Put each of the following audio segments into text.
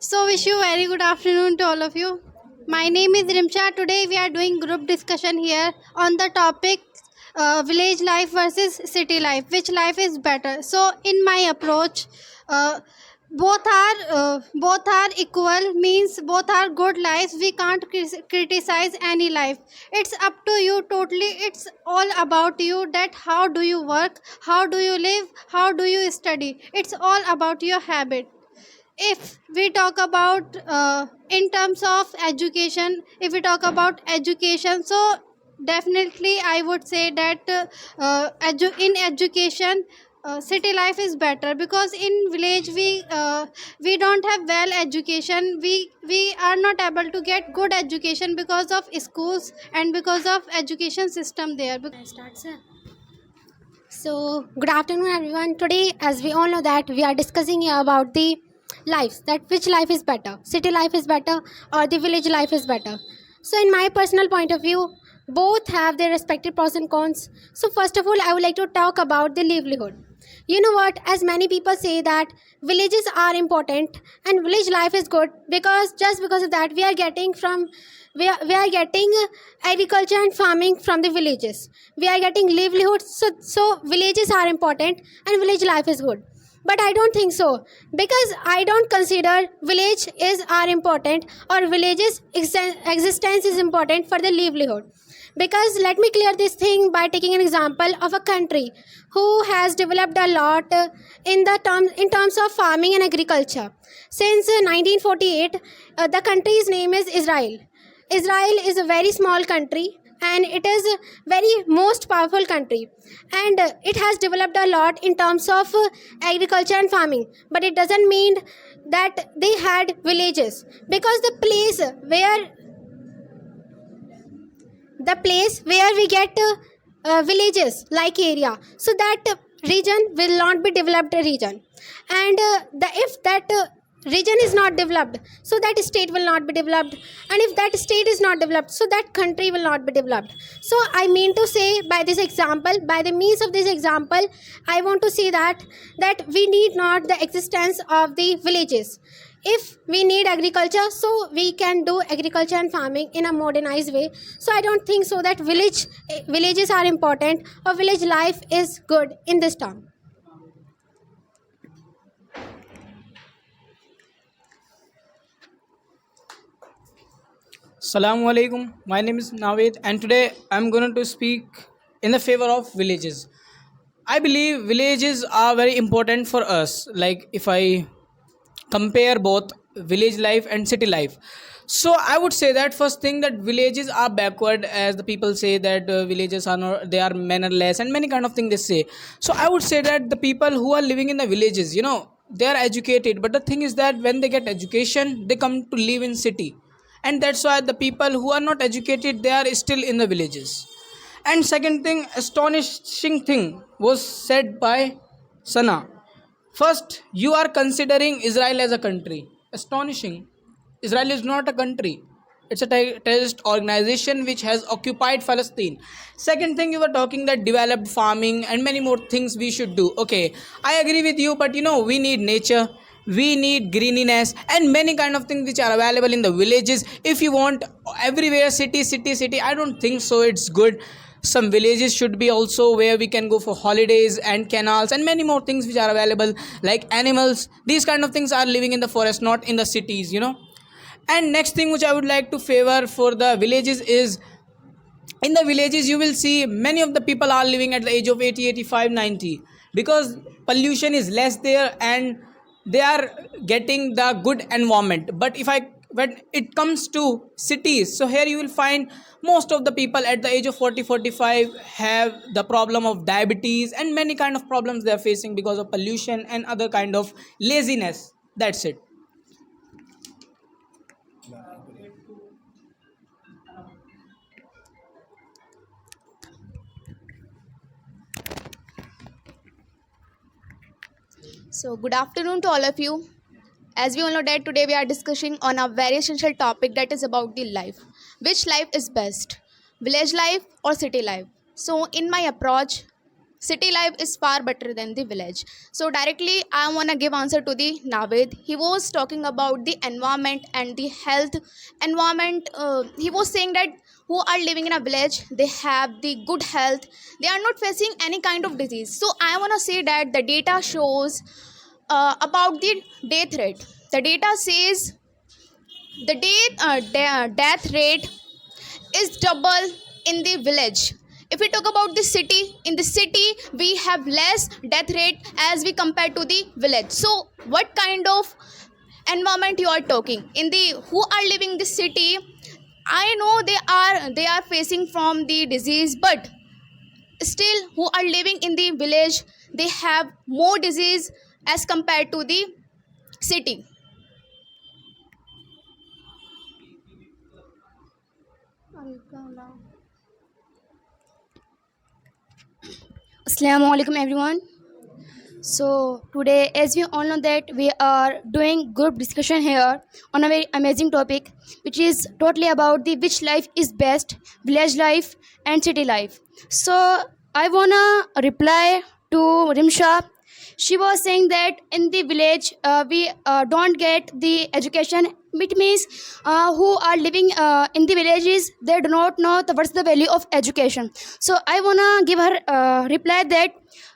So, wish you very good afternoon to all of you. My name is Rimcha. Today we are doing group discussion here on the topic village life versus city life. Which life is better? So, in my approach, uh, both are equal. Means both are good lives. We can't criticize any life. It's up to you totally. It's all about you. That how do you work? How do you live? How do you study? It's all about your habit. If we talk about in terms of education, if we talk about education, so definitely I would say that in education, city life is better, because in village we don't have well education. We are not able to get good education because of schools and because of education system there. I start, sir. So, good afternoon, everyone. Today, as we all know, that we are discussing here about the lives, that which life is better, city life is better, or the village life is better. So, in my personal point of view, both have their respective pros and cons. So, first of all, I would like to talk about the livelihood. You know what? As many people say that villages are important and village life is good, because just because of that, we are getting agriculture and farming from the villages. We are getting livelihoods. So villages are important and village life is good. But I don't think so, because I don't consider village is are important or villages existence is important for the livelihood. Because let me clear this thing by taking an example of a country who has developed a lot in terms of farming and agriculture. Since 1948, the country's name is Israel. Israel is a very small country, and it is a very most powerful country, and it has developed a lot in terms of agriculture and farming. But it doesn't mean that they had villages, because the place where we get villages like area, so that region will not be developed region. And the if that region is not developed, so that state will not be developed. And if that state is not developed, so that country will not be developed. So I mean to say, by this example, by the means of this example, I want to say that we need not the existence of the villages. If we need agriculture, so we can do agriculture and farming in a modernized way. So I don't think so that villages are important or village life is good in this term. Assalamu alaikum. My name is Naveed, and today I'm going to speak in the favor of villages. I believe villages are very important for us. Like, if I compare both village life and city life, so I would say that first thing, that villages are backward, as the people say that villages are not, they are mannerless and many kind of things they say. So I would say that the people who are living in the villages, they are educated, but the thing is that when they get education, they come to live in city, and that's why the people who are not educated, they are still in the villages. And second thing, astonishing thing was said by Sana. First, you are considering Israel as a country. Astonishing. Israel is not a country. It's a terrorist organization which has occupied Palestine. Second thing, you were talking that developed farming and many more things we should do. Okay, I agree with you, but we need nature, we need greeniness and many kind of things which are available in the villages. If you want everywhere city, city, city, I don't think so. It's good. Some villages should be also where we can go for holidays, and canals and many more things which are available, like animals. These kind of things are living in the forest, not in the cities. And next thing which I would like to favor for the villages is, in the villages you will see many of the people are living at the age of 80, 85, 90, because pollution is less there and they are getting the good environment. But if I when it comes to cities, so here you will find most of the people at the age of 40, 45 have the problem of diabetes and many kind of problems they are facing because of pollution and other kind of laziness. That's it. So, good afternoon to all of you. As we all know that today we are discussing on a very essential topic, that is about the life. Which life is best? Village life or city life? So, in my approach, city life is far better than the village. So directly I want to give answer to the Navid. He was talking about the environment and the health environment. He was saying that who are living in a village, they have the good health, they are not facing any kind of disease. So I want to say that the data shows about the death rate. The data says the death rate is double in the village. If we talk about the city, in the city we have less death rate as we compare to the village. So what kind of environment you are talking in the who are living in the city? I know they are facing from the disease, but still who are living in the village, they have more disease as compared to the city. Assalamu alaikum everyone. So today, as we all know that we are doing group discussion here on a very amazing topic, which is totally about the which life is best, village life and city life. So I wanna reply to Rimsha. She was saying that in the village we don't get the education. It means who are living in the villages, they do not know what's the value of education. So I wanna give her reply that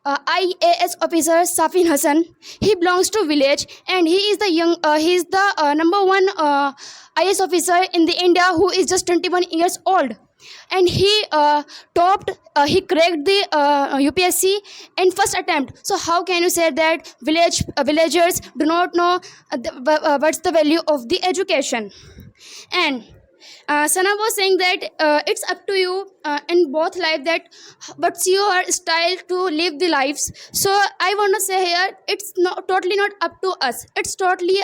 IAS officer Safin Hassan, he belongs to village and he is the he is the number one IAS officer in the India who is just 21 years old, and he he cracked the UPSC in first attempt. So how can you say that villagers do not know what's the value of the education? And Sana was saying that it's up to you in both life that what's your style to live the lives. So I want to say here, it's not totally not up to us. It's totally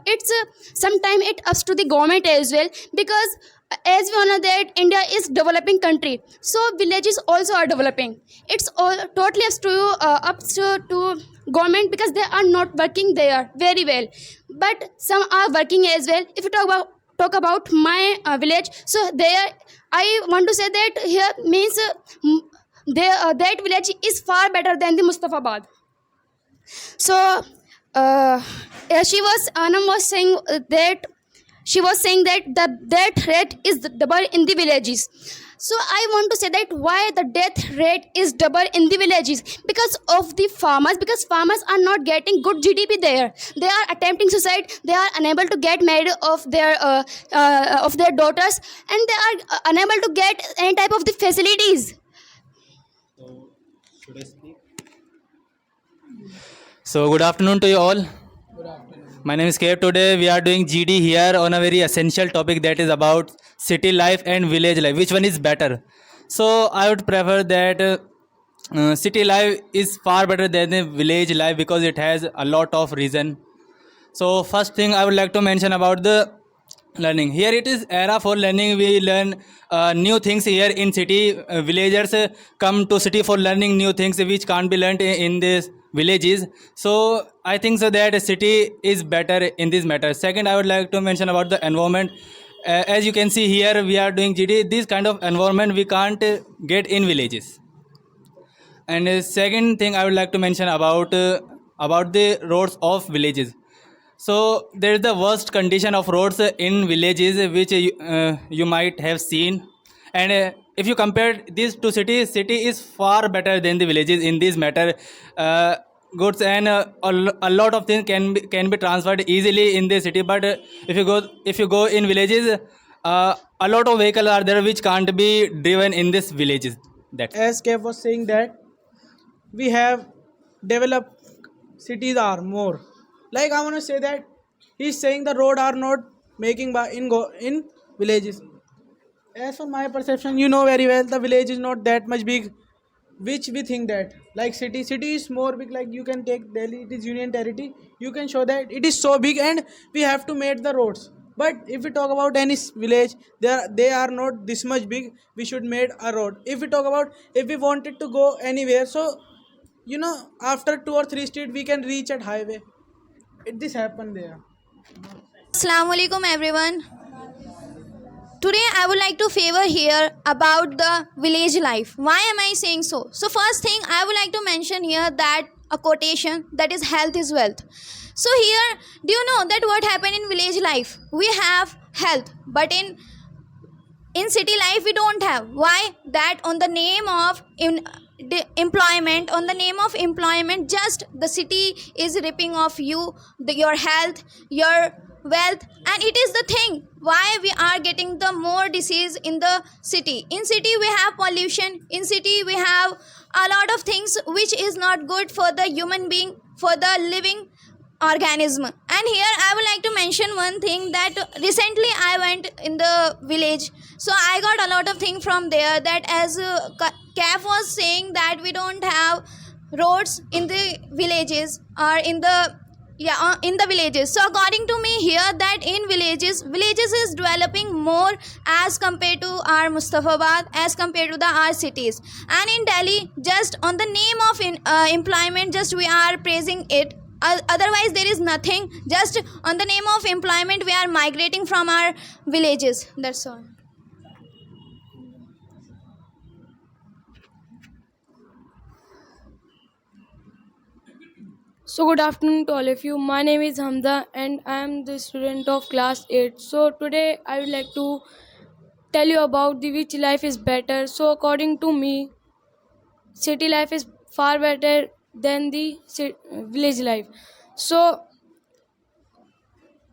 it's sometime it up to the government as well, because as we all know that India is developing country, so villages also are developing. It's all totally up to government, because they are not working there very well, but some are working as well. If you talk about my village, so there I want to say that here means that village is far better than the Mustafabad. So Anam was saying that she was saying that the death rate is double in the villages. So I want to say that why the death rate is double in the villages, because of the farmers, because farmers are not getting good GDP there. They are attempting suicide, they are unable to get married of their daughters, and they are unable to get any type of the facilities. So, good afternoon to you all. My name is Kev. Today we are doing GD here on a very essential topic, that is about city life and village life. Which one is better? So, I would prefer that city life is far better than the village life, because it has a lot of reason. So, first thing I would like to mention about the learning. Here it is era for learning. We learn new things here in city. Villagers come to city for learning new things which can't be learned in these villages. So I think so that city is better in this matter. Second, I would like to mention about the environment. As you can see here, we are doing GD. This kind of environment we can't get in villages. And second thing I would like to mention about the roads of villages. So there is the worst condition of roads in villages, which you might have seen. And if you compare this to city is far better than the villages in this matter. Goods and a lot of things can be transferred easily in the city. But if you go in villages, a lot of vehicles are there which can't be driven in these villages. That As Kev was saying that we have developed cities are more. Like I want to say that he's saying the road are not making by in villages. As for my perception, you know very well the village is not that much big, which we think that like city is more big. Like you can take Delhi, it is union territory, you can show that it is so big and we have to make the roads. But if we talk about any village, they are not this much big, we should make a road. If we talk about if we wanted to go anywhere, so you know after 2 or 3 street we can reach at highway. This happened there. Assalamu alaikum everyone. today I would like to favor here about the village life. Why am I saying so? So first thing I would like to mention here that a quotation that is health is wealth. So here, do you know that what happened in village life? We have health, but in city life we don't have. Why? That on the name of employment, on the name of employment, just the city is ripping off your health, your wealth, and it is the thing why we are getting the more disease in the city. In city we have pollution, in city we have a lot of things which is not good for the human being, for the living organism. And here I would like to mention one thing, that recently I went in the village, so I got a lot of things from there, that as Kaf was saying that we don't have roads in the villages, or in the villages. So according to me here, that in villages is developing more as compared to our Mustafabad, as compared to our cities. And in Delhi, just on the name of employment, just we are praising it. Otherwise there is nothing, just on the name of employment we are migrating from our villages. That's all. So good afternoon to all of you. My name is Hamza and I am the student of class 8. So today I would like to tell you about the which life is better. So according to me, city life is far better than the village life. So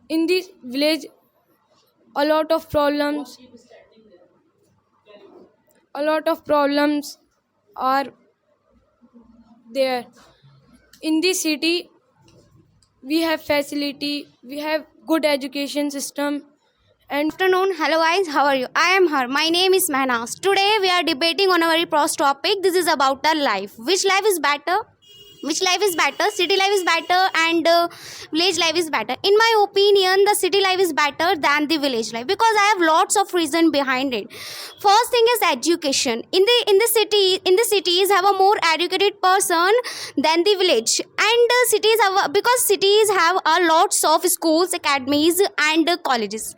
in the village, a lot of problems are there. In the city we have facility, we have good education system. And Afternoon. Hello guys, how are you? I am her. My name is Mehnas. Today we are debating on a very pros topic. This is about our life. Which life is better? Which life is better? City life is better and village life is better. In my opinion, the city life is better than the village life because I have lots of reason behind it. First thing is education. In the cities have a more educated person than the village, and because cities have a lots of schools, academies, and colleges.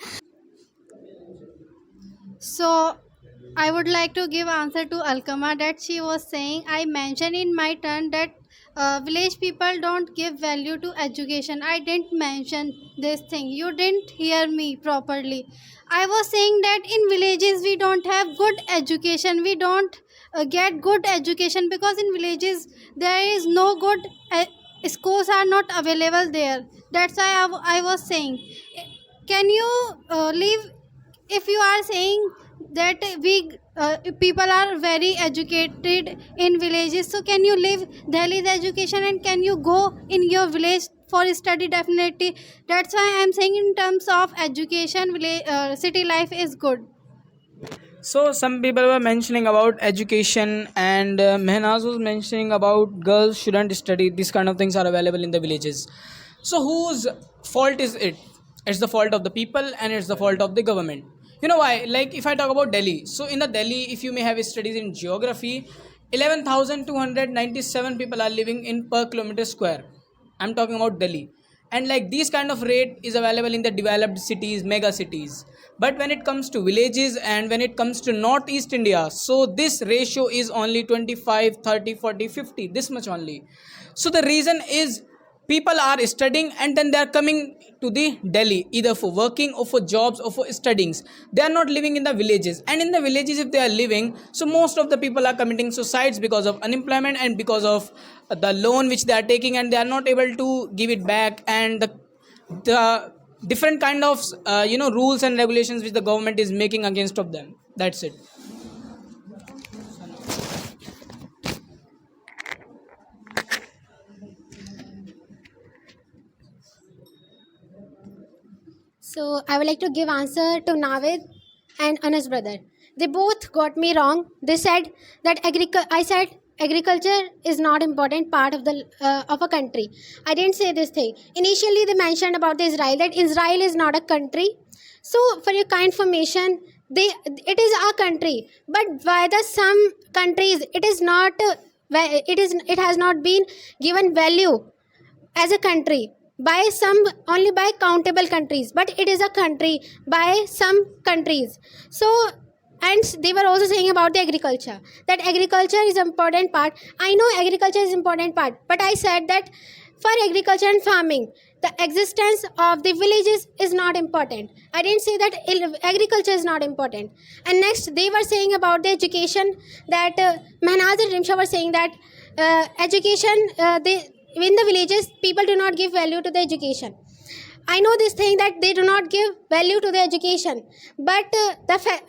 So I would like to give answer to Alkama that she was saying. I mentioned in my turn that village people don't give value to education. I didn't mention this thing. You didn't hear me properly. I was saying that in villages we don't have good education. We don't get good education because in villages there is no good schools are not available there. That's why I was saying. Can you leave? If you are saying that people are very educated in villages, so can you leave Delhi's education and can you go in your village for study? Definitely. That's why I am saying in terms of education, city life is good. So some people were mentioning about education, and Mehnaz was mentioning about girls shouldn't study. These kind of things are available in the villages. So whose fault is it? It's the fault of the people and it's the fault of the government. You know why? Like if I talk about Delhi, so in the Delhi, if you may have studies in geography, 11,297 people are living in per kilometer square. I'm talking about Delhi. And like these kind of rate is available in the developed cities, mega cities. But when it comes to villages and when it comes to Northeast India, so this ratio is only 25, 30, 40, 50, this much only. So the reason is people are studying and then they are coming to the Delhi either for working or for jobs or for studyings. They are not living in the villages, and in the villages if they are living, so most of the people are committing suicides because of unemployment and because of the loan which they are taking, and they are not able to give it back, and the different kind of rules and regulations which the government is making against of them. That's it. So I would like to give answer to Navid and Anas brother. They both got me wrong. They said that I said agriculture is not important part of a country. I didn't say this thing. Initially they mentioned about Israel, that Israel is not a country. So for your kind information, it is a country, but by the some countries it is not. It has not been given value as a country. by some, only by countable countries, but it is a country by some countries. So, and they were also saying about the agriculture, that agriculture is important part. I know agriculture is important part, but I said that for agriculture and farming, the existence of the villages is not important. I didn't say that agriculture is not important. And next, they were saying about the education, that Mehnaz and Rimsha were saying that education, in the villages, people do not give value to the education. I know this thing that they do not give value to the education, but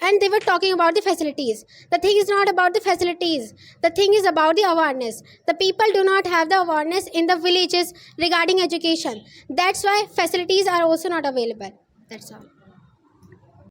and they were talking about the facilities. The thing is not about the facilities. The thing is about the awareness. The people do not have the awareness in the villages regarding education. That's why facilities are also not available. That's all.